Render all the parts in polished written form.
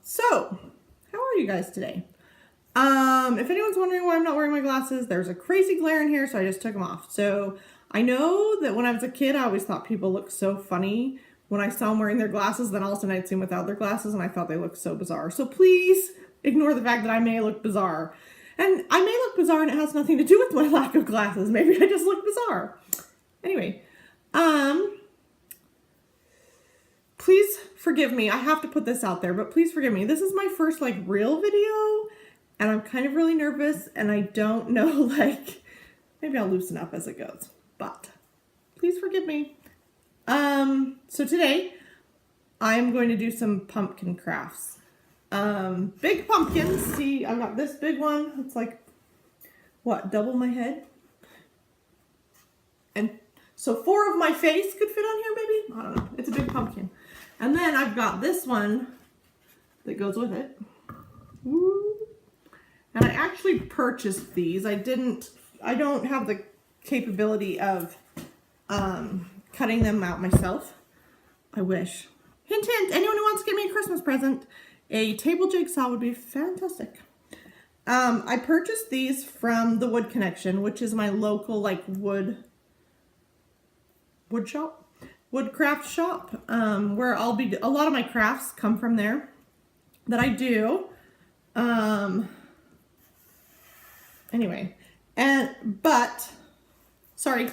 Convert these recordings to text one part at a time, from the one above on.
So, how are you guys today? If anyone's wondering why I'm not wearing my glasses, there's a crazy glare in here, so I just took them off. So, I know that when I was a kid, I always thought people looked so funny when I saw them wearing their glasses, then all of a sudden I'd see them without their glasses, and I thought they looked so bizarre. So please ignore the fact that I may look bizarre. And I may look bizarre and it has nothing to do with my lack of glasses. Maybe I just look bizarre. Anyway, please forgive me. I have to put this out there, but please forgive me. This is my first real video and I'm kind of really nervous and I don't know, maybe I'll loosen up as it goes, but please forgive me. So today I'm going to do some pumpkin crafts. Big pumpkins. See, I've got this big one. It's double my head. And so 4 of my face could fit on here, maybe? I don't know. It's a big pumpkin. And then I've got this one that goes with it. Woo. And I actually purchased these. I don't have the capability of cutting them out myself. I wish. Hint, hint, anyone who wants to get me a Christmas present, a table jigsaw would be fantastic. I purchased these from the Wood Connection, which is my local woodcraft shop, where a lot of my crafts come from there that I do. Anyway, sorry,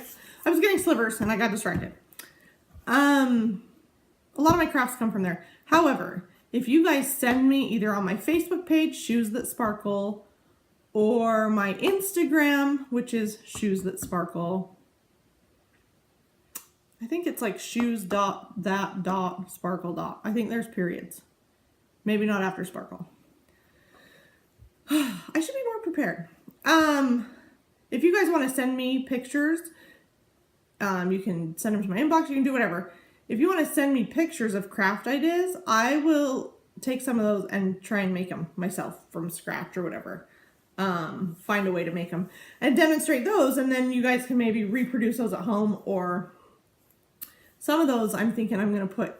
I was getting slivers and I got distracted. A lot of my crafts come from there. However, if you guys send me either on my Facebook page, Shoes That Sparkle, or my Instagram, which is Shoes That Sparkle. I think it's shoes.that.sparkle. I think there's periods. Maybe not after sparkle. I should be more prepared. If you guys want to send me pictures, you can send them to my inbox. You can do whatever. If you want to send me pictures of craft ideas, I will take some of those and try and make them myself from scratch or whatever. Find a way to make them and demonstrate those, and then you guys can maybe reproduce those at home. Or some of those I'm thinking I'm going to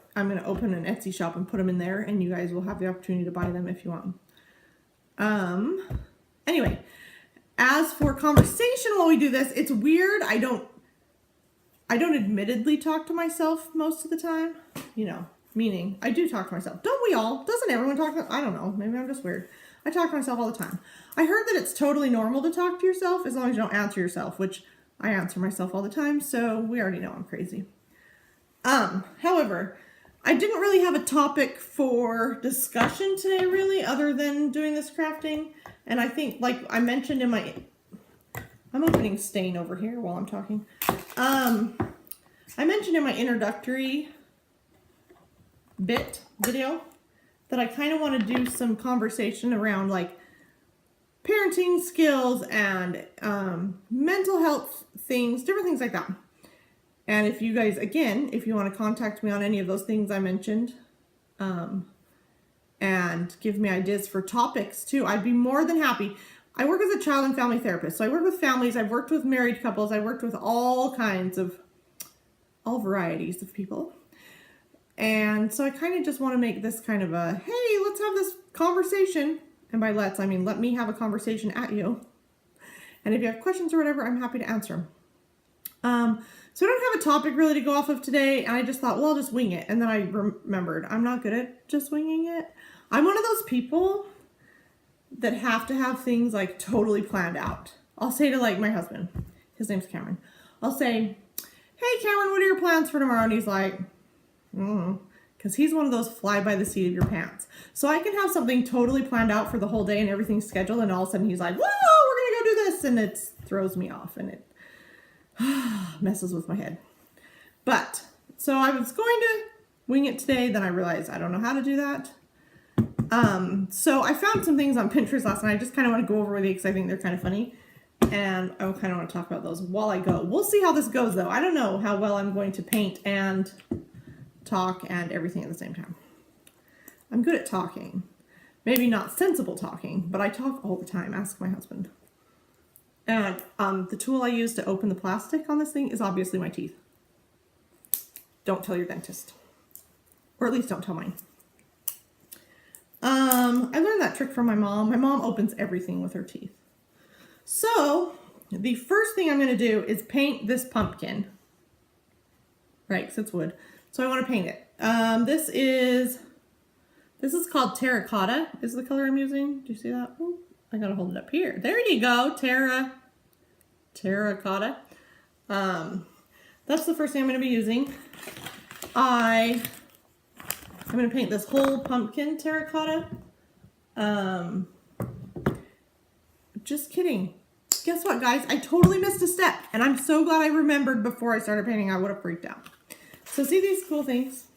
open an Etsy shop and put them in there, and you guys will have the opportunity to buy them if you want them. Anyway, as for conversation while we do this, it's weird. I don't admittedly talk to myself most of the time, meaning I do talk to myself. Don't we all? Doesn't everyone talk to, I don't know, maybe I'm just weird. I talk to myself all the time. I heard that it's totally normal to talk to yourself as long as you don't answer yourself, which I answer myself all the time, so we already know I'm crazy. However, I didn't really have a topic for discussion today, really, other than doing this crafting. And I think, I mentioned in I'm opening stain over here while I'm talking. I mentioned in my introductory video that I kind of want to do some conversation around parenting skills and mental health things, different things like that. And if you guys, again, if you want to contact me on any of those things I mentioned, and give me ideas for topics too, I'd be more than happy. I work as a child and family therapist, so I work with families, I've worked with married couples, I've worked with all varieties of people. And so I kind of just want to make this kind of a, hey, let's have this conversation. And by let's, I mean, let me have a conversation at you. And if you have questions or whatever, I'm happy to answer them. So I don't have a topic really to go off of today. And I just thought, well, I'll just wing it. And then I remembered I'm not good at just winging it. I'm one of those people that have to have things totally planned out. I'll say to my husband, his name's Cameron. I'll say, hey Cameron, what are your plans for tomorrow? And he's like, because he's one of those fly by the seat of your pants. So I can have something totally planned out for the whole day and everything's scheduled, and all of a sudden he's like, whoa, we're gonna go do this, and it throws me off and it messes with my head. But so I was going to wing it today, then I realized I don't know how to do that. So I found some things on Pinterest last night. I just kind of want to go over with you because I think they're kind of funny, and I kind of want to talk about those while I go. We'll see how this goes though. I don't know how well I'm going to paint and talk and everything at the same time. I'm good at talking. Maybe not sensible talking, but I talk all the time. Ask my husband. And the tool I use to open the plastic on this thing is obviously my teeth. Don't tell your dentist. Or at least don't tell mine. I learned that trick from my mom. My mom opens everything with her teeth. So the first thing I'm going to do is paint this pumpkin. Right, because it's wood. So I want to paint it. This is called terracotta, is the color I'm using. Do you see that? Ooh, I gotta hold it up here. There you go, terracotta. That's the first thing I'm gonna be using. I'm gonna paint this whole pumpkin terracotta. Just kidding. Guess what, guys? I totally missed a step, and I'm so glad I remembered before I started painting. I would have freaked out. So see these cool things?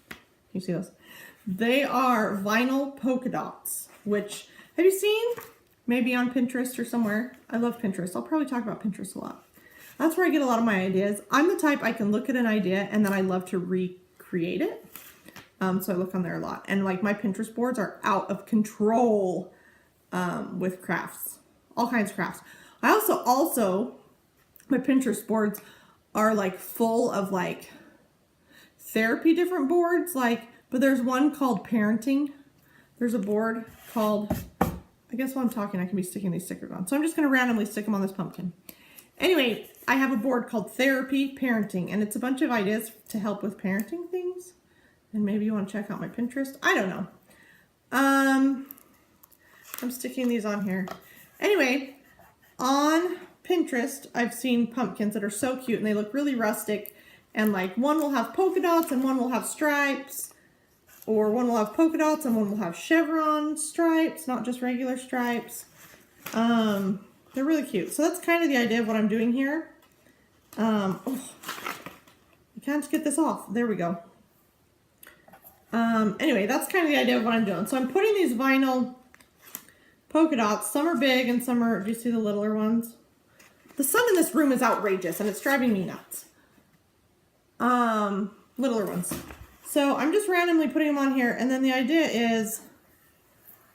Can you see those? They are vinyl polka dots, which, have you seen? Maybe on Pinterest or somewhere. I love Pinterest. I'll probably talk about Pinterest a lot. That's where I get a lot of my ideas. I'm the type I can look at an idea and then I love to recreate it. So I look on there a lot. And like my Pinterest boards are out of control with crafts. All kinds of crafts. I also, my Pinterest boards are like full of like therapy different boards, like, but there's one called parenting. There's a board called, I guess while I'm talking, I can be sticking these stickers on. So I'm just going to randomly stick them on this pumpkin. Anyway, I have a board called therapy parenting, and it's a bunch of ideas to help with parenting things. And maybe you want to check out my Pinterest. I don't know. I'm sticking these on here. Anyway, on Pinterest, I've seen pumpkins that are so cute and they look really rustic. And like one will have polka dots and one will have stripes. Or one will have polka dots and one will have chevron stripes, not just regular stripes. They're really cute. So that's kind of the idea of what I'm doing here. I can't get this off. There we go. Anyway, that's kind of the idea of what I'm doing. So I'm putting these vinyl polka dots. Some are big and some are, do you see the littler ones? The sun in this room is outrageous and it's driving me nuts. Littler ones. So I'm just randomly putting them on here, and then the idea is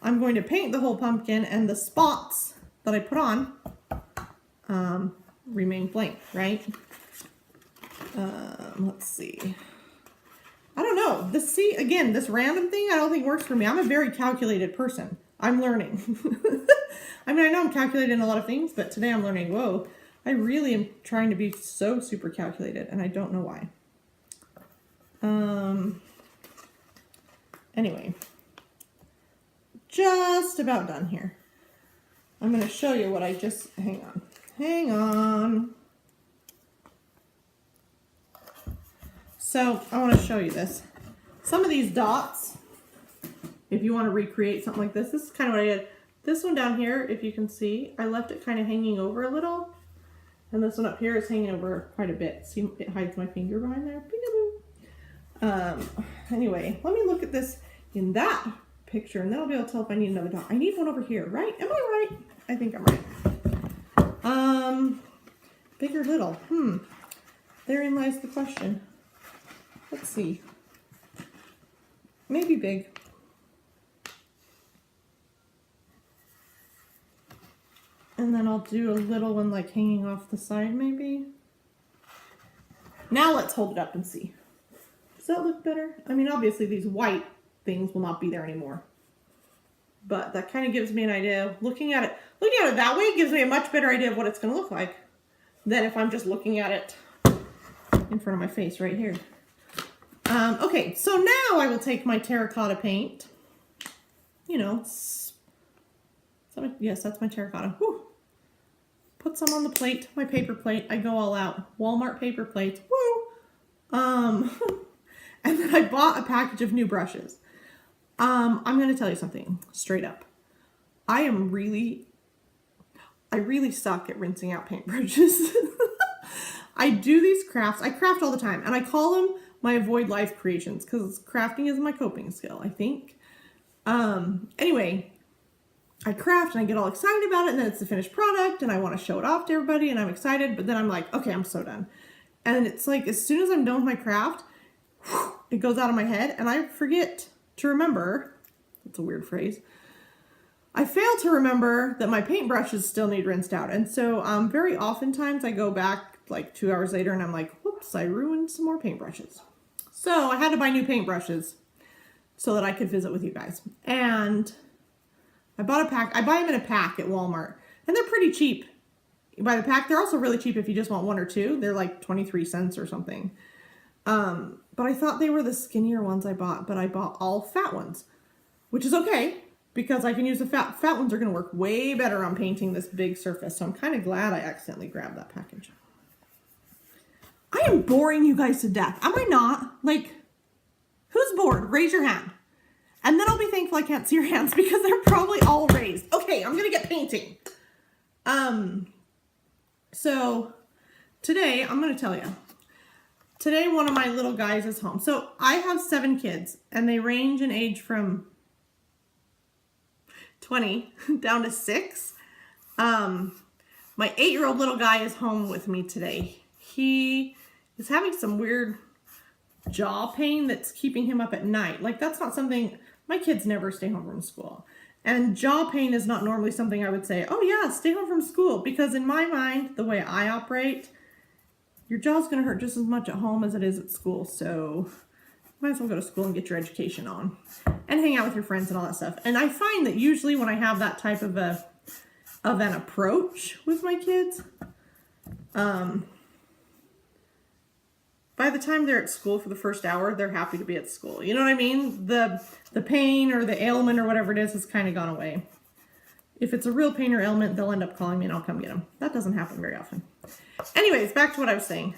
I'm going to paint the whole pumpkin, and the spots that I put on remain blank, right? Let's see. I don't know. Again, this random thing I don't think works for me. I'm a very calculated person. I'm learning. I mean, I know I'm calculated in a lot of things, but today I'm learning, whoa, I really am trying to be so super calculated, and I don't know why. Anyway, just about done here. I'm going to show you what I just, hang on. So I want to show you this. Some of these dots, if you want to recreate something like this is kind of what I did. This one down here, if you can see, I left it kind of hanging over a little. And this one up here is hanging over quite a bit. See, it hides my finger behind there. Anyway, let me look at this in that picture, and then I'll be able to tell if I need another dot. I need one over here, right? Am I right? I think I'm right. Big or little? Therein lies the question. Let's see. Maybe big. And then I'll do a little one like hanging off the side, maybe. Now let's hold it up and see. Does that look better? I mean, obviously these white things will not be there anymore. But that kind of gives me an idea. Looking at it that way gives me a much better idea of what it's going to look like than if I'm just looking at it in front of my face right here. Okay, so now I will take my terracotta paint. You know, yes, that's my terracotta. Whew. Put some on the plate, my paper plate. I go all out. Walmart paper plates. Woo! And then I bought a package of new brushes. I'm going to tell you something straight up. I really suck at rinsing out paintbrushes. I do these crafts. I craft all the time, and I call them my avoid life creations because crafting is my coping skill, I think. Anyway, I craft and I get all excited about it, and then it's the finished product and I want to show it off to everybody and I'm excited, but then I'm like, okay, I'm so done. And it's like, as soon as I'm done with my craft, it goes out of my head and I forget to remember, that's a weird phrase, I fail to remember that my paintbrushes still need rinsed out. And so very oftentimes I go back like 2 hours later and I'm like, whoops, I ruined some more paintbrushes. So I had to buy new paintbrushes so that I could visit with you guys. And I bought a pack. I buy them in a pack at Walmart, and they're pretty cheap. You buy the pack. They're also really cheap if you just want one or two. They're like 23 cents or something. But I thought they were the skinnier ones I bought, but I bought all fat ones, which is okay because I can use the fat ones are going to work way better on painting this big surface. So I'm kind of glad I accidentally grabbed that package. I am boring you guys to death. Am I not? Like, who's bored? Raise your hand. And then I'll be thankful I can't see your hands because they're probably all raised. Okay, I'm going to get painting. So today, I'm going to tell you. Today, one of my little guys is home. So I have 7 kids, and they range in age from 20 down to 6. My 8-year-old little guy is home with me today. He is having some weird jaw pain that's keeping him up at night. Like, that's not something, my kids never stay home from school. And jaw pain is not normally something I would say, oh yeah, stay home from school. Because in my mind, the way I operate, your jaw's going to hurt just as much at home as it is at school. So might as well go to school and get your education on. And hang out with your friends and all that stuff. And I find that usually when I have that type of an approach with my kids, by the time they're at school for the first hour, they're happy to be at school. You know what I mean? The pain or the ailment or whatever it is has kind of gone away. If it's a real pain or ailment, they'll end up calling me and I'll come get them. That doesn't happen very often. Anyways, back to what I was saying.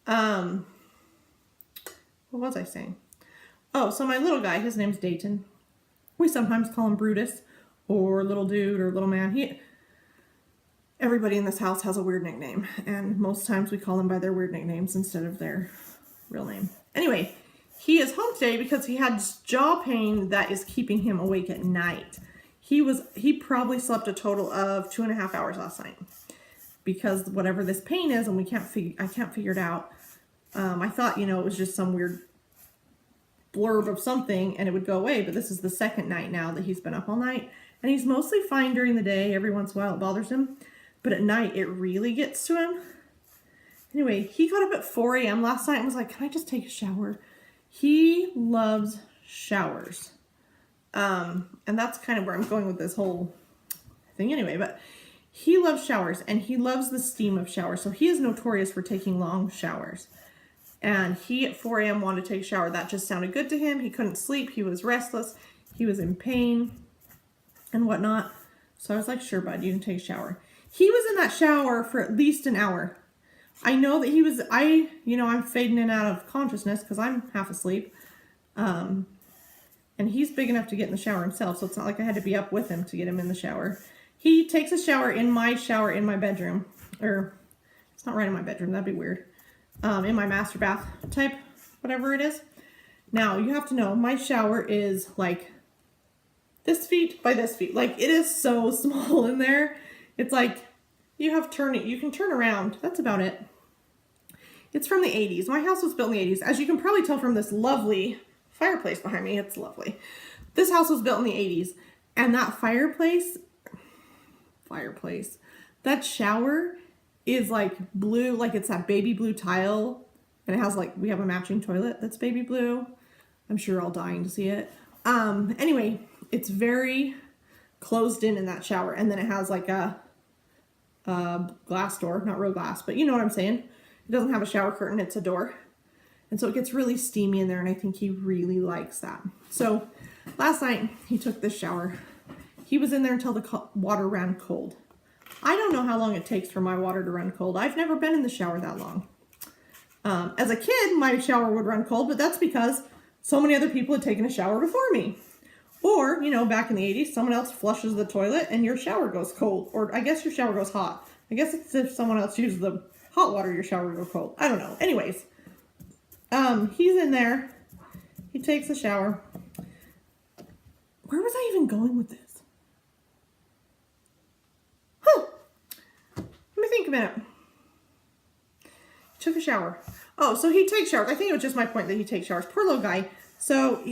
What was I saying? Oh, so my little guy, his name's Dayton. We sometimes call him Brutus or little dude or little man. Everybody in this house has a weird nickname, and most times we call them by their weird nicknames instead of their real name. Anyway, he is home today because he had jaw pain that is keeping him awake at night. He probably slept a total of 2.5 hours last night because whatever this pain is, and I can't figure it out. I thought, it was just some weird blurb of something and it would go away, but this is the second night now that he's been up all night, and he's mostly fine during the day. Every once in a while it bothers him. But at night, it really gets to him. Anyway, he got up at 4 a.m. last night and was like, can I just take a shower? He loves showers. And that's kind of where I'm going with this whole thing anyway. But he loves showers, and he loves the steam of showers. So he is notorious for taking long showers. And he, at 4 a.m., wanted to take a shower. That just sounded good to him. He couldn't sleep. He was restless. He was in pain and whatnot. So I was like, sure, bud, you can take a shower. He was in that shower for at least an hour. I know that I'm fading in and out of consciousness because I'm half asleep. And he's big enough to get in the shower himself, so it's not like I had to be up with him to get him in the shower. He takes a shower in my bedroom. Or, it's not right in my bedroom, that'd be weird. In my master bath type, whatever it is. Now, you have to know, my shower is like this feet by this feet. Like, it is so small in there. It's like, you can turn around. That's about it. It's from the 80s. My house was built in the 80s. As you can probably tell from this lovely fireplace behind me, it's lovely. This house was built in the 80s. And that fireplace, that shower is like blue, like it's that baby blue tile. And it has we have a matching toilet that's baby blue. I'm sure you're all dying to see it. Anyway, it's very closed in that shower. And then it has like a glass door, not real glass, but you know what I'm saying. It doesn't have a shower curtain, it's a door. And so it gets really steamy in there, and I think he really likes that. So last night he took this shower. He was in there until the water ran cold. I don't know how long it takes for my water to run cold. I've never been in the shower that long. As a kid, my shower would run cold, but that's because so many other people had taken a shower before me. Or, back in the 80s, someone else flushes the toilet and your shower goes cold. Or I guess your shower goes hot. I guess it's if someone else uses the hot water, your shower will go cold. I don't know. Anyways, he's in there. He takes a shower. Where was I even going with this? Let me think a minute. He took a shower. Oh, so he takes showers. I think it was just my point that he takes showers. Poor little guy. So...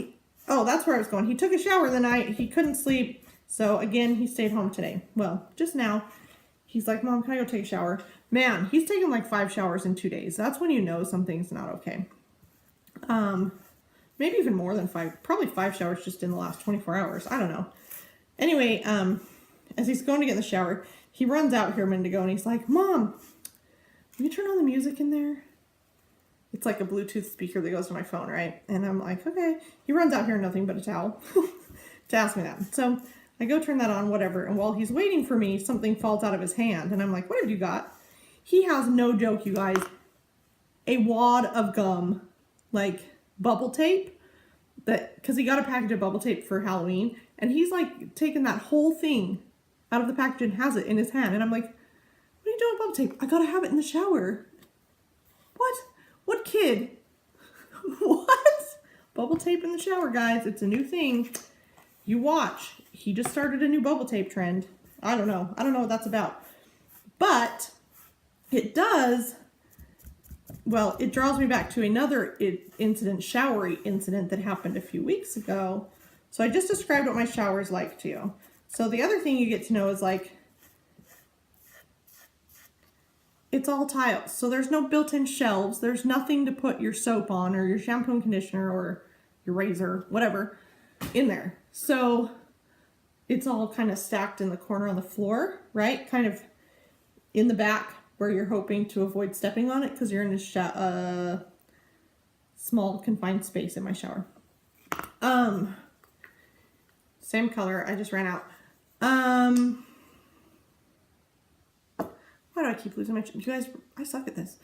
that's where I was going. He took a shower the night. He couldn't sleep. So again, he stayed home today. Well, just now, he's like, Mom, can I go take a shower? Man, he's taken like 5 showers in 2 days. That's when you know something's not okay. maybe even more than 5, probably 5 showers just in the last 24 hours. I don't know. Anyway, as he's going to get in the shower, he runs out here a minute ago and he's like, Mom, will you turn on the music in there? It's like a Bluetooth speaker that goes to my phone, right? And I'm like, okay. He runs out here, nothing but a towel, to ask me that. So I go turn that on, whatever. And while he's waiting for me, something falls out of his hand. And I'm like, what have you got? He has, no joke, you guys, a wad of gum, like bubble tape, because he got a package of bubble tape for Halloween. And he's like taking that whole thing out of the package and has it in his hand. And I'm like, what are you doing with bubble tape? I gotta have it in the shower. What? What kid? What? Bubble tape in the shower, guys. It's a new thing. You watch. He just started a new bubble tape trend. I don't know. I don't know what that's about. But it does, well, it draws me back to another incident, showery incident that happened a few weeks ago. So I just described what my shower is like to you. So the other thing you get to know is like, it's all tiles. So there's no built-in shelves. There's nothing to put your soap on or your shampoo and conditioner or your razor, whatever, in there. So it's all kind of stacked in the corner on the floor, right? Kind of in the back where you're hoping to avoid stepping on it because you're in a small confined space in my shower. Same color. I just ran out. Why do I keep losing my, you guys, I suck at this.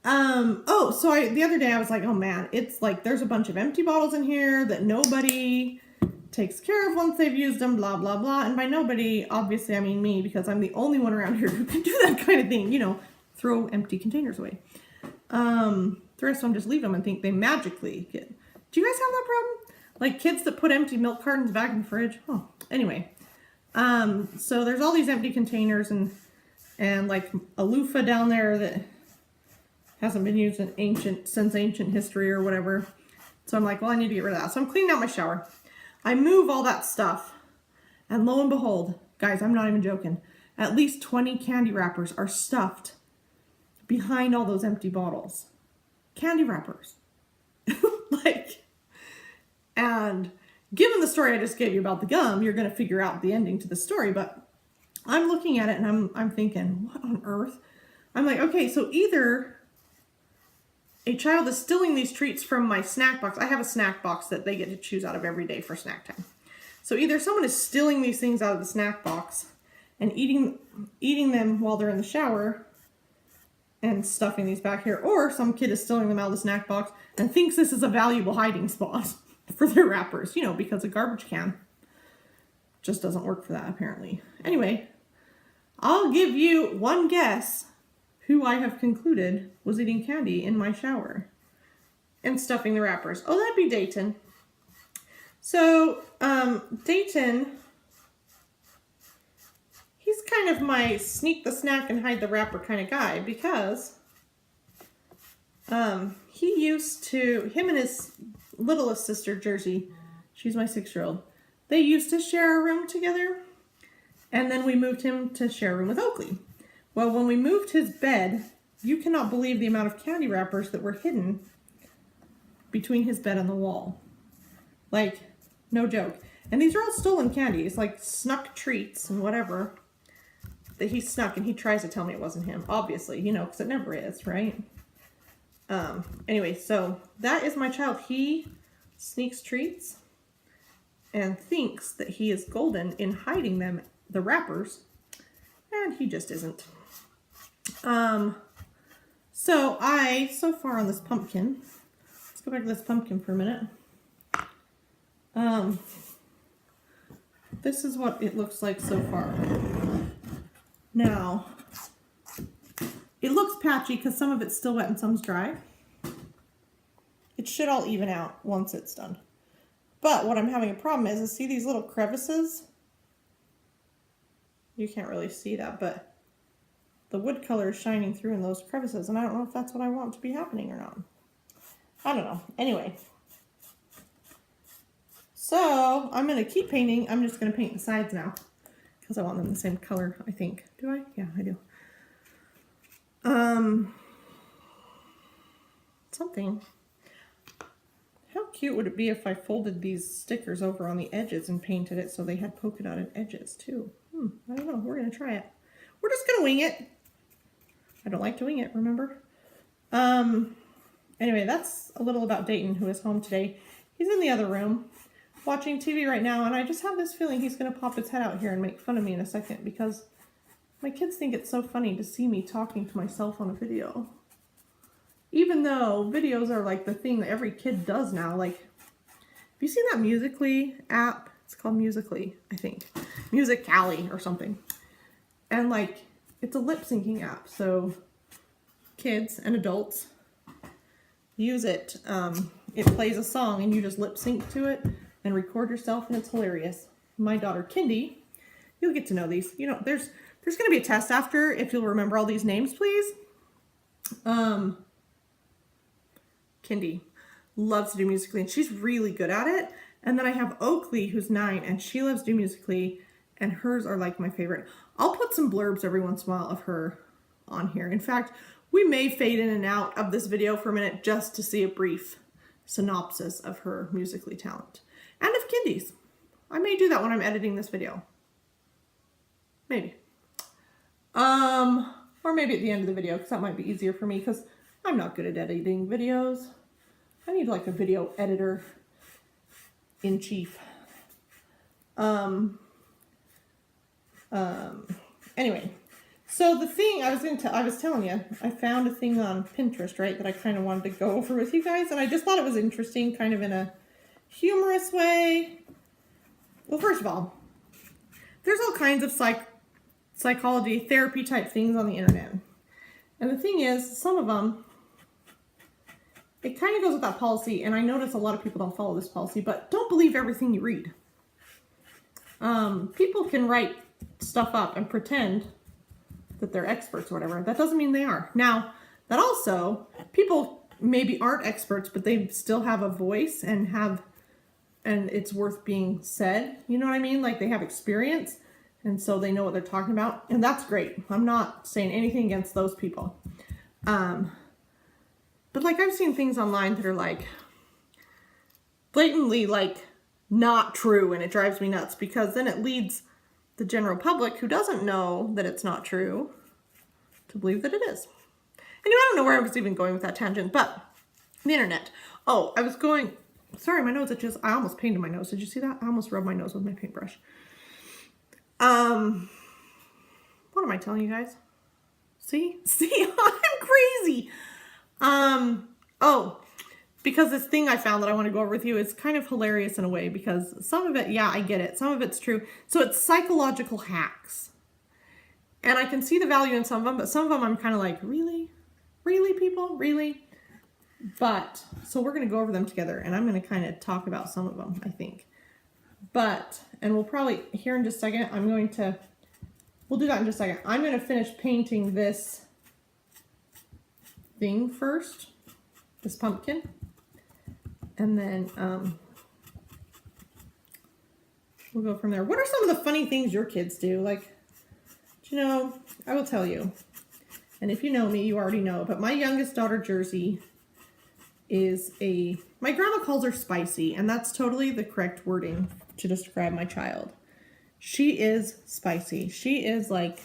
So the other day I was like, oh man, it's like, there's a bunch of empty bottles in here that nobody takes care of once they've used them, blah, blah, blah. And by nobody, obviously I mean me, because I'm the only one around here who can do that kind of thing, you know, throw empty containers away. The rest of them just leave them and think they magically get, do you guys have that problem? Like kids that put empty milk cartons back in the fridge? Oh, anyway. So there's all these empty containers and like a loofah down there that hasn't been used in since ancient history or whatever. So I'm like, well, I need to get rid of that. So I'm cleaning out my shower. I move all that stuff, and lo and behold, guys, I'm not even joking, at least 20 candy wrappers are stuffed behind all those empty bottles. Candy wrappers. And given the story I just gave you about the gum, you're going to figure out the ending to the story, but I'm looking at it and I'm thinking, what on earth? I'm like, okay, so either a child is stealing these treats from my snack box. I have a snack box that they get to choose out of every day for snack time. So either someone is stealing these things out of the snack box and eating them while they're in the shower and stuffing these back here, or some kid is stealing them out of the snack box and thinks this is a valuable hiding spot for their wrappers, you know, because a garbage can just doesn't work for that apparently. Anyway, I'll give you one guess who I have concluded was eating candy in my shower and stuffing the wrappers. Oh, that'd be Dayton. So, Dayton, he's kind of my sneak the snack and hide the wrapper kind of guy because he used to, him and his littlest sister, Jersey, she's my 6-year-old, they used to share a room together, and then we moved him to share a room with Oakley. Well, when we moved his bed, you cannot believe the amount of candy wrappers that were hidden between his bed and the wall. Like, no joke. And these are all stolen candies, like snuck treats and whatever that he snuck, and he tries to tell me it wasn't him, obviously, you know, because it never is, right? Anyway, so that is my child. He sneaks treats and thinks that he is golden in hiding them, the wrappers, and he just isn't. So far on this pumpkin, let's go back to this pumpkin for a minute. This is what it looks like so far. Now, it looks patchy because some of it's still wet and some's dry. It should all even out once it's done. But what I'm having a problem is see these little crevices? You can't really see that, but the wood color is shining through in those crevices, and I don't know if that's what I want to be happening or not. I don't know. Anyway. So, I'm going to keep painting. I'm just going to paint the sides now because I want them the same color, I think. Do I? Yeah, I do. Something. How cute would it be if I folded these stickers over on the edges and painted it so they had polka dotted edges too? I don't know. We're going to try it. We're just going to wing it. I don't like to wing it, remember? Anyway, that's a little about Dayton, who is home today. He's in the other room watching TV right now, and I just have this feeling he's going to pop his head out here and make fun of me in a second because my kids think it's so funny to see me talking to myself on a video. Even though videos are like the thing that every kid does now. Like, have you seen that Musical.ly app? It's called Musical.ly, I think. Musical.ly or something. And like, it's a lip syncing app. So kids and adults use it. It plays a song and you just lip sync to it and record yourself, and it's hilarious. My daughter Kindy, you'll get to know these. You know, there's going to be a test after if you'll remember all these names, please. Kindy loves to do Musical.ly, and she's really good at it. And then I have Oakley, who's 9, and she loves to do Musical.ly, and hers are like my favorite. I'll put some blurbs every once in a while of her on here. In fact, we may fade in and out of this video for a minute just to see a brief synopsis of her Musical.ly talent. And of Kindy's. I may do that when I'm editing this video. Maybe. Or maybe at the end of the video, because that might be easier for me, because I'm not good at editing videos. I need like a video editor in chief. Anyway, so the thing I was telling you, I found a thing on Pinterest, right, that I kind of wanted to go over with you guys, and I just thought it was interesting, kind of in a humorous way. Well, first of all, there's all kinds of psychology, therapy type things on the internet. And the thing is, some of them, it kind of goes with that policy, and I notice a lot of people don't follow this policy, but don't believe everything you read. People can write stuff up and pretend that they're experts or whatever. That doesn't mean they are. Now, that also, people maybe aren't experts, but they still have a voice and it's worth being said. You know what I mean? Like, they have experience, and so they know what they're talking about, and that's great. I'm not saying anything against those people. But like, I've seen things online that are like blatantly like not true, and it drives me nuts, because then it leads the general public who doesn't know that it's not true to believe that it is. Anyway, I don't know where I was even going with that tangent, but the internet. Oh, I was going, sorry, my nose itches. I almost painted my nose. Did you see that? I almost rubbed my nose with my paintbrush. What am I telling you guys? See, I'm crazy. Oh, because this thing I found that I want to go over with you is kind of hilarious in a way, because some of it, yeah, I get it. Some of it's true. So it's psychological hacks. And I can see the value in some of them, but some of them I'm kind of like, really? Really, people? Really? But, so we're going to go over them together, and I'm going to kind of talk about some of them, I think. But, and we'll probably, here in just a second, we'll do that in just a second. I'm going to finish painting this thing first, this pumpkin, and then we'll go from there. What are some of the funny things your kids do? Like, you know, I will tell you, and if you know me, you already know, but my youngest daughter, Jersey, is my grandma calls her spicy, and that's totally the correct wording to describe my child. She is spicy. She is like,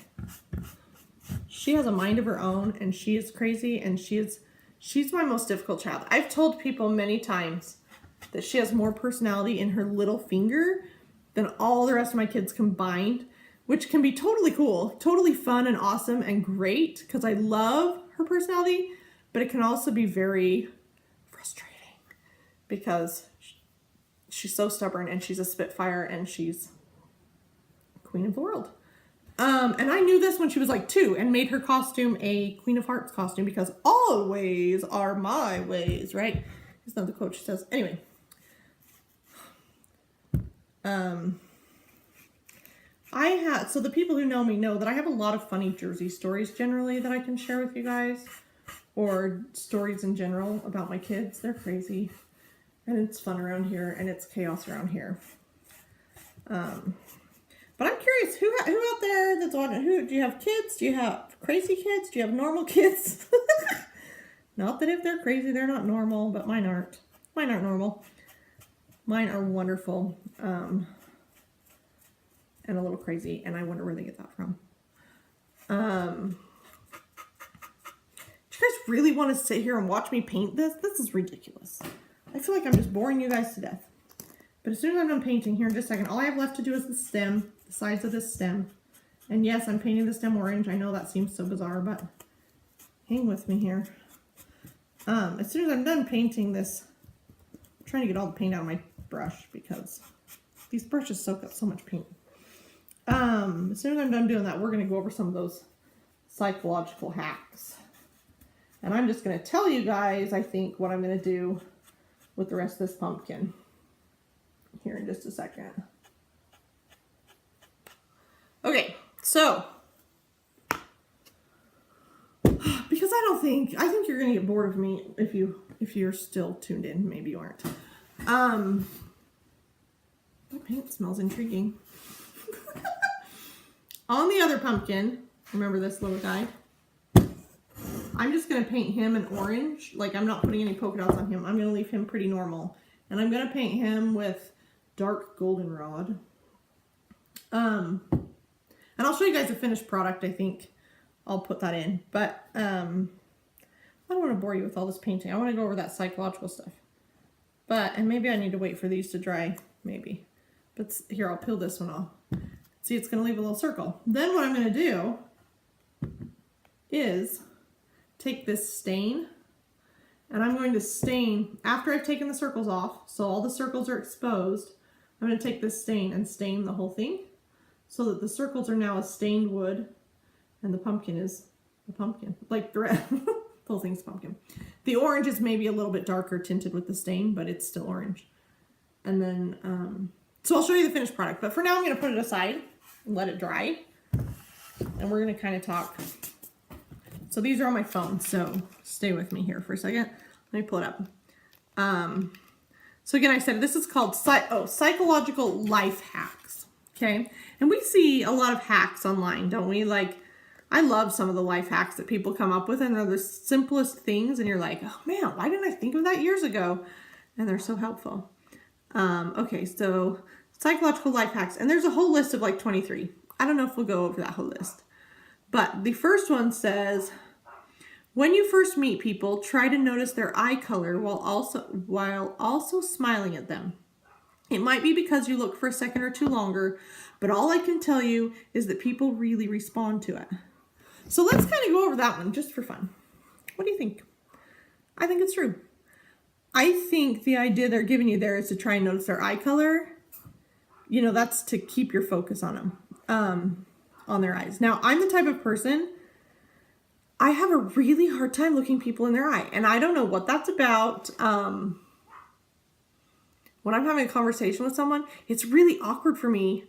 she has a mind of her own, and she is crazy, and she's my most difficult child. I've told people many times that she has more personality in her little finger than all the rest of my kids combined, which can be totally cool, totally fun and awesome and great, because I love her personality, but it can also be very frustrating because she's so stubborn, and she's a spitfire, and she's queen of the world. And I knew this when she was like 2 and made her costume a Queen of Hearts costume, because all ways are my ways, right? Isn't that the quote she says? Anyway. So the people who know me know that I have a lot of funny Jersey stories generally that I can share with you guys, or stories in general about my kids. They're crazy, and it's fun around here, and it's chaos around here. But I'm curious, who out there that's watching, do you have kids? Do you have crazy kids? Do you have normal kids? Not that if they're crazy, they're not normal, but mine aren't. Mine aren't normal. Mine are wonderful and a little crazy, and I wonder where they get that from. Do you guys really want to sit here and watch me paint this? This is ridiculous. I feel like I'm just boring you guys to death. But as soon as I'm done painting here in just a second, all I have left to do is the stem, the sides of this stem. And yes, I'm painting the stem orange. I know that seems so bizarre, but hang with me here. As soon as I'm done painting this, I'm trying to get all the paint out of my brush because these brushes soak up so much paint. As soon as I'm done doing that, we're going to go over some of those psychological hacks. And I'm just going to tell you guys, I think, what I'm going to do with the rest of this pumpkin here in just a second. Okay, so because I think you're going to get bored of me if you're still tuned in. Maybe you aren't. My paint smells intriguing. On the other pumpkin, remember this little guy? I'm just going to paint him an orange. Like, I'm not putting any polka dots on him. I'm going to leave him pretty normal. And I'm going to paint him with dark goldenrod. And I'll show you guys the finished product. I think I'll put that in. But I don't want to bore you with all this painting. I want to go over that psychological stuff. And maybe I need to wait for these to dry. Maybe. But here, I'll peel this one off. See, it's going to leave a little circle. Then what I'm going to do is take this stain, and I'm going to stain, after I've taken the circles off, so all the circles are exposed, I'm going to take this stain and stain the whole thing so that the circles are now a stained wood and the pumpkin is a pumpkin. Like the red, the whole thing's pumpkin. The orange is maybe a little bit darker tinted with the stain, but it's still orange. And then, so I'll show you the finished product, but for now I'm going to put it aside and let it dry. And we're going to kind of talk. So these are on my phone, so stay with me here for a second. Let me pull it up. So again, I said this is called psychological life hacks, okay? And we see a lot of hacks online, don't we? Like, I love some of the life hacks that people come up with, and they're the simplest things, and you're like, oh man, why didn't I think of that years ago? And they're so helpful. Okay, so psychological life hacks, and there's a whole list of like 23. I don't know if we'll go over that whole list. But the first one says, when you first meet people, try to notice their eye color while also smiling at them. It might be because you look for a second or two longer, but all I can tell you is that people really respond to it. So let's kind of go over that one just for fun. What do you think? I think it's true. I think the idea they're giving you there is to try and notice their eye color. You know, that's to keep your focus on them. On their eyes. Now, I'm the type of person, I have a really hard time looking people in their eye. And I don't know what that's about. When I'm having a conversation with someone, it's really awkward for me.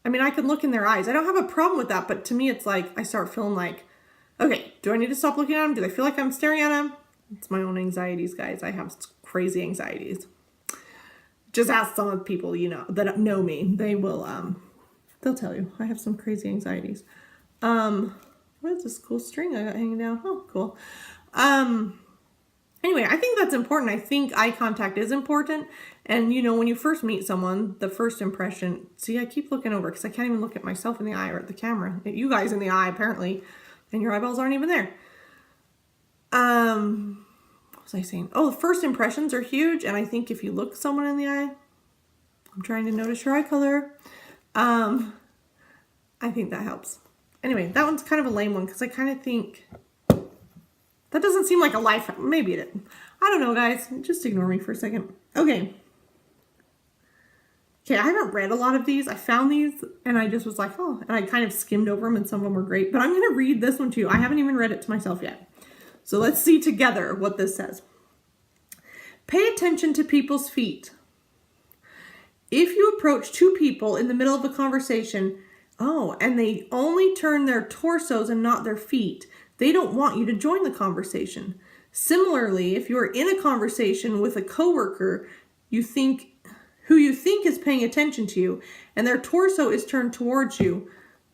I mean, I can look in their eyes. I don't have a problem with that. But to me, it's like, I start feeling like, okay, do I need to stop looking at them? Do they feel like I'm staring at them? It's my own anxieties, guys. I have crazy anxieties. Just ask some of the people, you know, that know me. They will, they'll tell you. I have some crazy anxieties. What is this cool string I got hanging down? Oh, cool. Anyway, I think that's important. I think eye contact is important. And, you know, when you first meet someone, the first impression, see, I keep looking over because I can't even look at myself in the eye or at the camera. At you guys in the eye, apparently. And your eyeballs aren't even there. What was I saying? Oh, the first impressions are huge. And I think if you look someone in the eye, I'm trying to notice your eye color. I think that helps. Anyway, that one's kind of a lame one because I kind of think that doesn't seem like a life hack. Maybe it is. I don't know, guys. Just ignore me for a second. Okay. Okay, I haven't read a lot of these. I found these and I just was like, oh, and I kind of skimmed over them and some of them were great. But I'm going to read this one to you. I haven't even read it to myself yet. So let's see together what this says. Pay attention to people's feet. If you approach two people in the middle of a conversation, and they only turn their torsos and not their feet, they don't want you to join the conversation. Similarly, if you're in a conversation with a coworker who you think is paying attention to you, and their torso is turned towards you,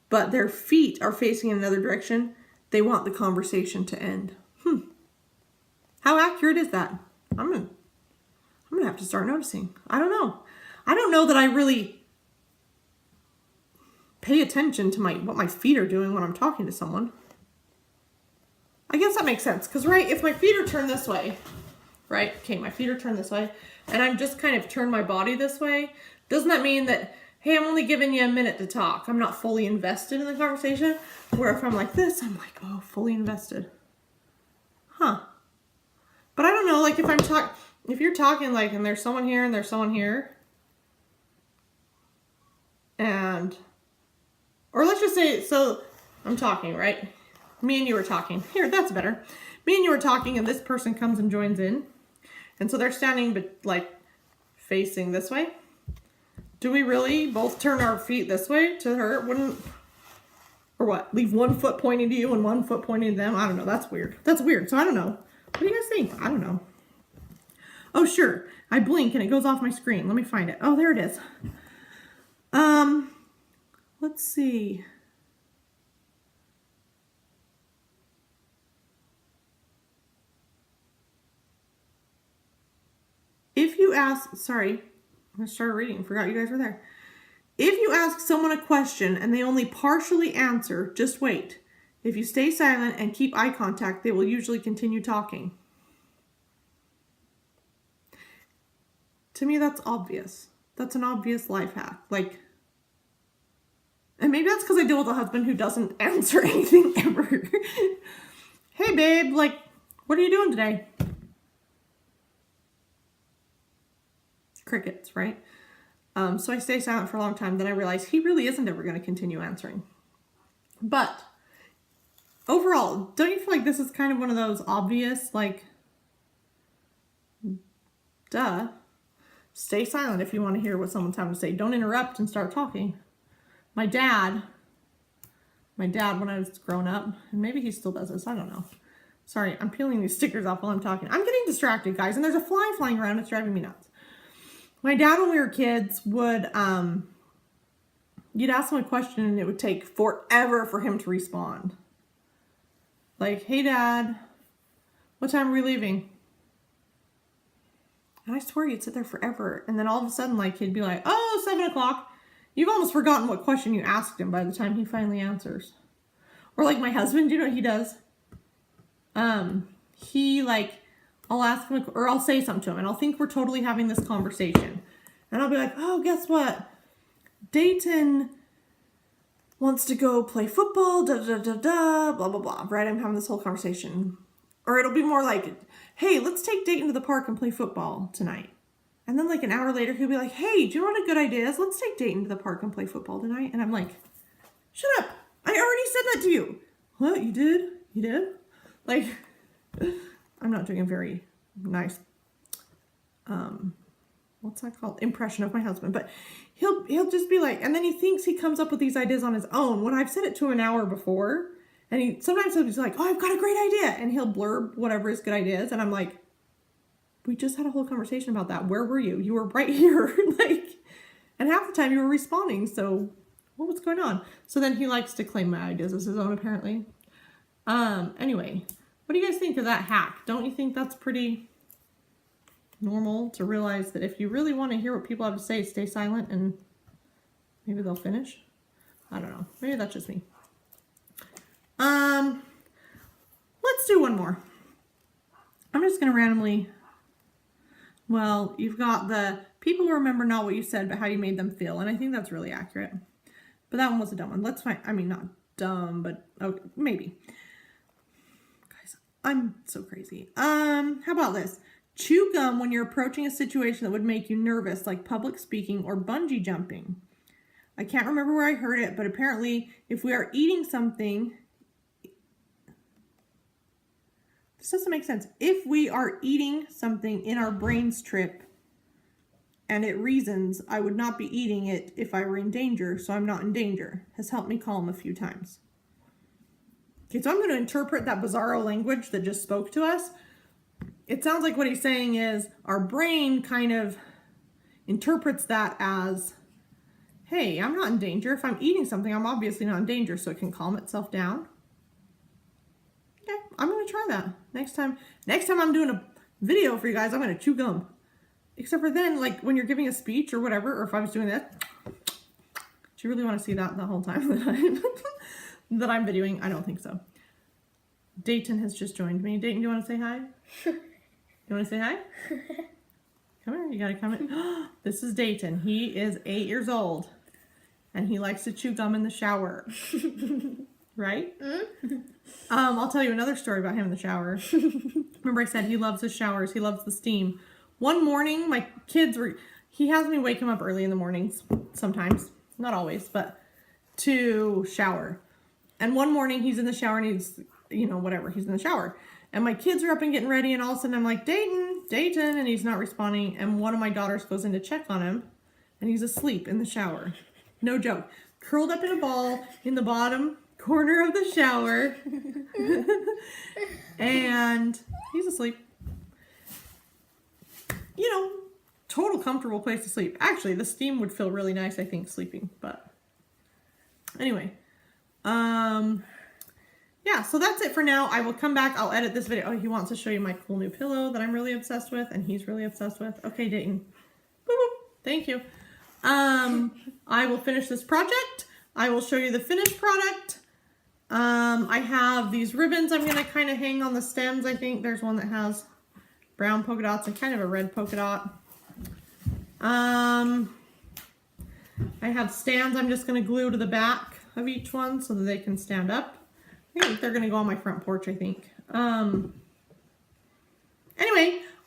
but their feet are facing in another direction, they want the conversation to end. How accurate is that? I'm I'm gonna have to start noticing. I don't know. I don't know that I really pay attention to what my feet are doing when I'm talking to someone. I guess that makes sense. Because, right, if my feet are turned this way, right? Okay, my feet are turned this way, and I'm just kind of turned my body this way. Doesn't that mean that, hey, I'm only giving you a minute to talk? I'm not fully invested in the conversation. Where if I'm like this, I'm like, oh, fully invested. Huh. But I don't know, like if you're talking like, and there's someone here and there's someone here, or let's just say, so I'm talking, right? Me and you were talking. Here, that's better. Me and you were talking and this person comes and joins in. And so they're standing, but like facing this way. Do we really both turn our feet this way to her? Or what? Leave one foot pointing to you and one foot pointing to them? I don't know. That's weird. That's weird. So I don't know. What do you guys think? I don't know. Oh, sure. I blink and it goes off my screen. Let me find it. Oh, there it is. Let's see. If you ask, sorry, I started reading, forgot you guys were there. If you ask someone a question and they only partially answer, just wait. If you stay silent and keep eye contact, they will usually continue talking. To me, that's obvious. That's an obvious life hack. Like, and maybe that's because I deal with a husband who doesn't answer anything ever. Hey, babe, like, what are you doing today? Crickets, right? So I stay silent for a long time. Then I realize he really isn't ever going to continue answering. But overall, don't you feel like this is kind of one of those obvious, like, duh. Stay silent if you want to hear what someone's having to say. Don't interrupt and start talking. My dad, when I was growing up, and maybe he still does this, I don't know. Sorry, I'm peeling these stickers off while I'm talking. I'm getting distracted, guys, and there's a fly flying around. It's driving me nuts. My dad, when we were kids, would, you'd ask him a question and it would take forever for him to respond. Like, hey, Dad, what time are we leaving? And I swear he'd sit there forever. And then all of a sudden, like, he'd be like, oh, 7 o'clock. You've almost forgotten what question you asked him by the time he finally answers. Or like my husband, you know what he does? I'll ask him, or I'll say something to him, and I'll think we're totally having this conversation. And I'll be like, oh, guess what? Dayton wants to go play football, da da da da, blah, blah, blah, right? I'm having this whole conversation. Or it'll be more like, hey, let's take Dayton to the park and play football tonight. And then like an hour later, he'll be like, hey, do you know what a good idea is? Let's take Dayton to the park and play football tonight. And I'm like, shut up. I already said that to you. What? You did? You did? Like, I'm not doing a very nice, what's that called? Impression of my husband. But he'll just be like, and then he thinks he comes up with these ideas on his own when I've said it to him an hour before. And sometimes he'll be like, oh, I've got a great idea. And he'll blurb whatever his good idea is. And I'm like, we just had a whole conversation about that. Where were you? You were right here. And half the time you were responding. So what was going on? So then he likes to claim my ideas as his own, apparently. Anyway, what do you guys think of that hack? Don't you think that's pretty normal to realize that if you really want to hear what people have to say, stay silent and maybe they'll finish? I don't know. Maybe that's just me. Let's do one more. I'm just going to randomly, well, you've got the people remember not what you said, but how you made them feel. And I think that's really accurate. But that one was a dumb one. Let's find, I mean, not dumb, but okay, maybe. Guys, I'm so crazy. How about this? Chew gum when you're approaching a situation that would make you nervous, like public speaking or bungee jumping. I can't remember where I heard it, but apparently if we are eating something, this doesn't make sense. If we are eating something in our brains trip and it reasons, I would not be eating it if I were in danger, so I'm not in danger, has helped me calm a few times. Okay, so I'm going to interpret that bizarro language that just spoke to us. It sounds like what he's saying is our brain kind of interprets that as, hey, I'm not in danger. If I'm eating something, I'm obviously not in danger, so it can calm itself down. Okay, I'm going to try that. Next time I'm doing a video for you guys, I'm going to chew gum. Except for then, like when you're giving a speech or whatever, or if I was doing that, do you really want to see that the whole time that I'm videoing? I don't think so. Dayton has just joined me. Dayton, do you want to say hi? You want to say hi? Come here, you gotta come in. This is Dayton. He is 8 years old. And he likes to chew gum in the shower. Right? I'll tell you another story about him in the shower. Remember I said he loves his showers. He loves the steam. One morning, my kids were... He has me wake him up early in the mornings. Sometimes. Not always, but to shower. And one morning, he's in the shower and he's... You know, whatever. He's in the shower. And my kids are up and getting ready. And all of a sudden, I'm like, Dayton. And he's not responding. And one of my daughters goes in to check on him. And he's asleep in the shower. No joke. Curled up in a ball in the bottom corner of the shower. And he's asleep. You know, total comfortable place to sleep. Actually, the steam would feel really nice, I think, sleeping. But anyway. Yeah, so that's it for now. I will come back. I'll edit this video. Oh, he wants to show you my cool new pillow that I'm really obsessed with. And he's really obsessed with. Okay, Dayton. Boop, boop. Thank you. I will finish this project. I will show you the finished product. I have these ribbons I'm going to kind of hang on the stems. I think there's one that has brown polka dots and kind of a red polka dot. I have stands I'm just going to glue to the back of each one so that they can stand up. I think they're going to go on my front porch, I think. Anyway,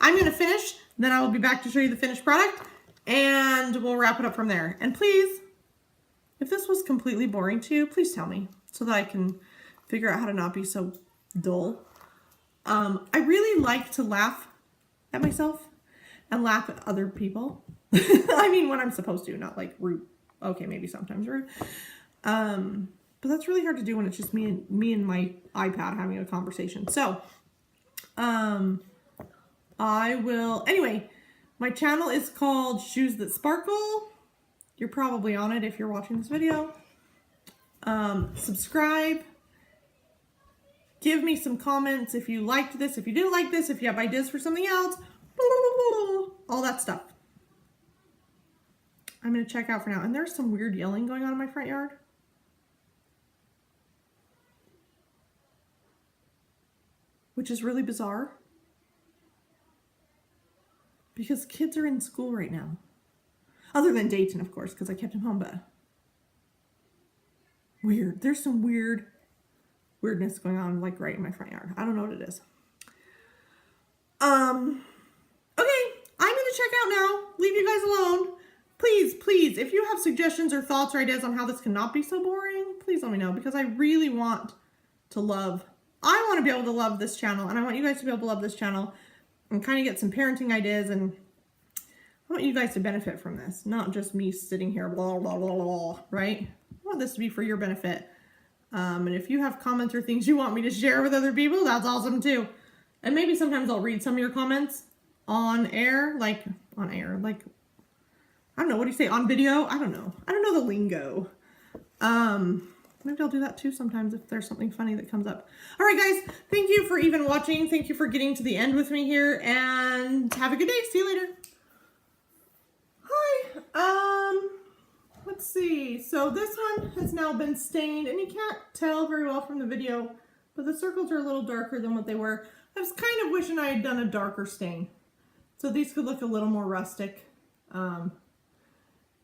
I'm going to finish. Then I will be back to show you the finished product. And we'll wrap it up from there. And please, if this was completely boring to you, please tell me so that I can figure out how to not be so dull. I really like to laugh at myself and laugh at other people. I mean, when I'm supposed to, not like rude. Okay, maybe sometimes rude. But that's really hard to do when it's just me and my iPad having a conversation. So, I will, anyway, my channel is called Shoes That Sparkle. You're probably on it if you're watching this video. Subscribe. Give me some comments if you liked this, if you didn't like this, if you have ideas for something else. All that stuff. I'm going to check out for now. And there's some weird yelling going on in my front yard. Which is really bizarre. Because kids are in school right now. Other than Dayton, of course, because I kept him home, but weird. There's some weirdness going on, like right in my front yard. I don't know what it is. Okay, I'm gonna check out now. Leave you guys alone. Please, if you have suggestions or thoughts or ideas on how this cannot be so boring, please let me know, because I really want to love. I want to be able to love this channel, and I want you guys to be able to love this channel and kind of get some parenting ideas, and I want you guys to benefit from this, not just me sitting here, blah, blah, blah, blah, right? I want this to be for your benefit. And if you have comments or things you want me to share with other people, that's awesome too. And maybe sometimes I'll read some of your comments on air, like, I don't know, what do you say, on video? I don't know the lingo. Maybe I'll do that too sometimes if there's something funny that comes up. All right, guys, thank you for even watching. Thank you for getting to the end with me here, and have a good day. See you later. Hi. Let's see. So this one has now been stained, and you can't tell very well from the video, but the circles are a little darker than what they were. I was kind of wishing I had done a darker stain, so these could look a little more rustic.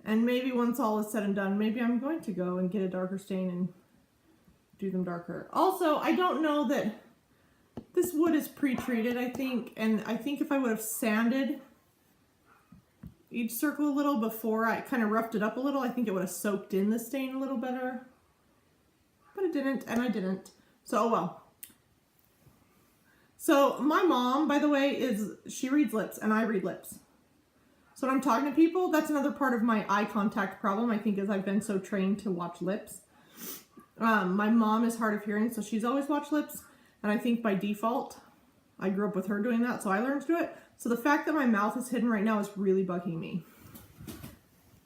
And maybe once all is said and done, maybe I'm going to go and get a darker stain and do them darker. Also, I don't know that this wood is pre-treated, I think. And I think if I would have sanded each circle a little before I kind of roughed it up a little, I think it would have soaked in the stain a little better. But it didn't, and I didn't. So, oh well. So my mom, by the way, she reads lips, and I read lips. So when I'm talking to people, that's another part of my eye contact problem, I think, is I've been so trained to watch lips. My mom is hard of hearing, so she's always watched lips. And I think by default, I grew up with her doing that, so I learned to do it. So the fact that my mouth is hidden right now is really bugging me.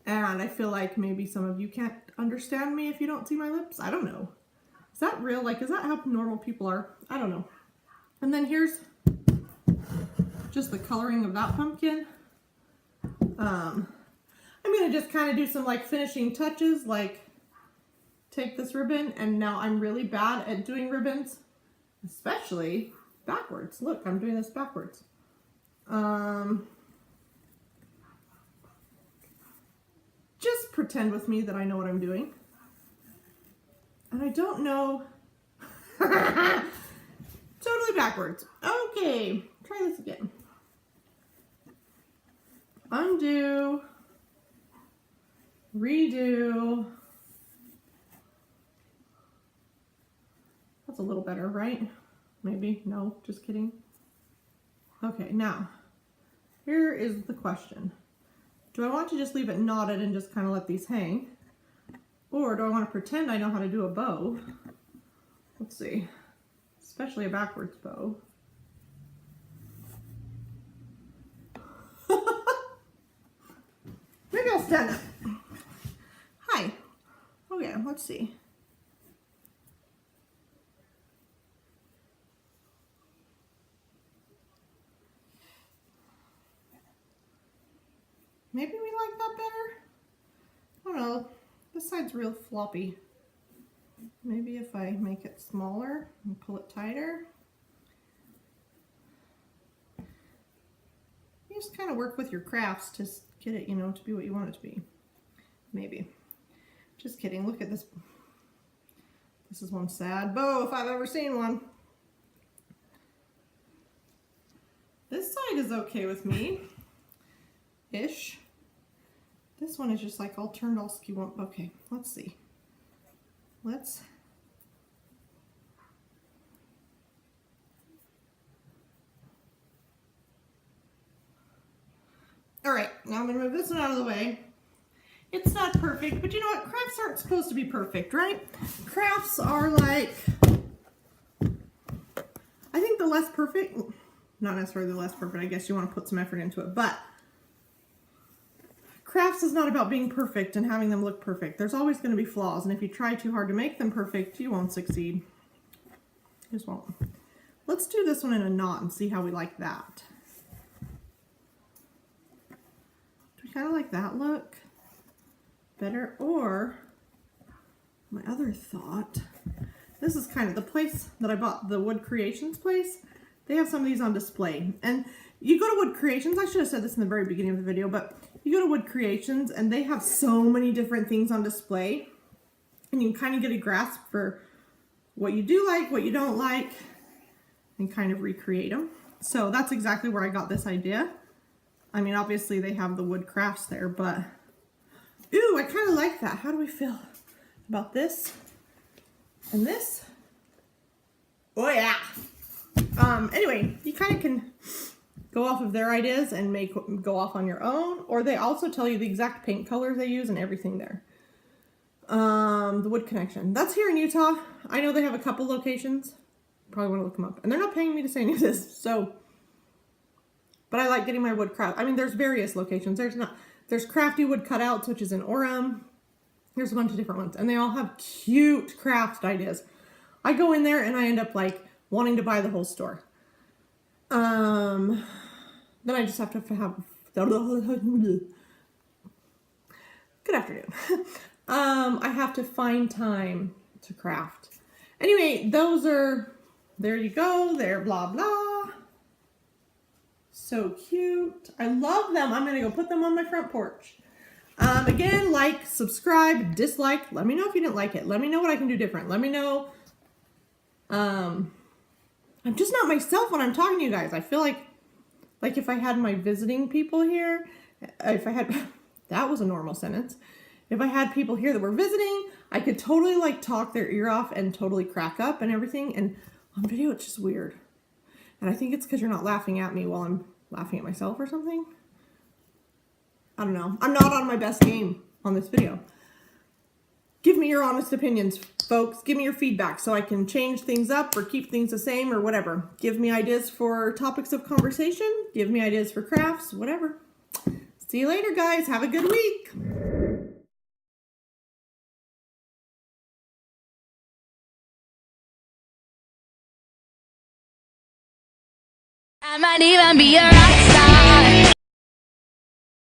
And I feel like maybe some of you can't understand me if you don't see my lips. I don't know. Is that real? Like, is that how normal people are? I don't know. And then here's just the coloring of that pumpkin. I'm going to just kind of do some like finishing touches, like take this ribbon, and now I'm really bad at doing ribbons, especially backwards. Look, I'm doing this backwards. Just pretend with me that I know what I'm doing. And I don't know. Totally backwards. Okay, try this again. Undo, redo. That's a little better, right? Maybe, no, just kidding. Okay, now, here is the question. Do I want to just leave it knotted and just kind of let these hang? Or do I want to pretend I know how to do a bow? Let's see, especially a backwards bow. Maybe I'll stand up. Hi. Okay, let's see. Maybe we like that better? I don't know. This side's real floppy. Maybe if I make it smaller and pull it tighter. You just kind of work with your crafts to get it, you know, to be what you want it to be. Maybe. Just kidding. Look at this. This is one sad bow if I've ever seen one. This side is okay with me. Ish. This one is just like all turned all skew up. Okay, let's see. Let's. All right, now I'm gonna move this one out of the way. It's not perfect, but you know what? Crafts aren't supposed to be perfect, right? Crafts are like, I think the less perfect, not necessarily the less perfect, I guess you want to put some effort into it, but crafts is not about being perfect and having them look perfect. There's always going to be flaws, and if you try too hard to make them perfect, you won't succeed. You just won't. Let's do this one in a knot and see how we like that. Do we kind of like that look better? Or my other thought, this is kind of the place that I bought, the Wood Creations place. They have some of these on display, and you go to Wood Creations, I should have said this in the very beginning of the video, but you go to Wood Creations and they have so many different things on display, and you can kind of get a grasp for what you do like, what you don't like, and kind of recreate them. So that's exactly where I got this idea. I mean, obviously they have the wood crafts there, but ooh, I kind of like that. How do we feel about this and this? Oh yeah. Anyway, you kind of can go off of their ideas and go off on your own, or they also tell you the exact paint colors they use and everything there. The Wood Connection. That's here in Utah. I know they have a couple locations. Probably want to look them up. And they're not paying me to say any of this, so. But I like getting my wood craft. I mean, there's various locations. There's Crafty Wood Cutouts, which is in Orem. There's a bunch of different ones, and they all have cute craft ideas. I go in there and I end up like wanting to buy the whole store. Then I just have to have. Good afternoon. I have to find time to craft. Anyway, those are, there you go, they're blah blah. So cute. I love them. I'm gonna go put them on my front porch. Again, like, subscribe, dislike. Let me know if you didn't like it. Let me know what I can do different. Let me know. I'm just not myself when I'm talking to you guys. I feel like if I had my visiting people here, if I had, that was a normal sentence. If I had people here that were visiting, I could totally like talk their ear off and totally crack up and everything. And on video, it's just weird. And I think it's because you're not laughing at me while I'm laughing at myself or something. I don't know. I'm not on my best game on this video. Give me your honest opinions, folks. Give me your feedback so I can change things up or keep things the same or whatever. Give me ideas for topics of conversation. Give me ideas for crafts, whatever. See you later, guys. Have a good week. I might even be a rock star.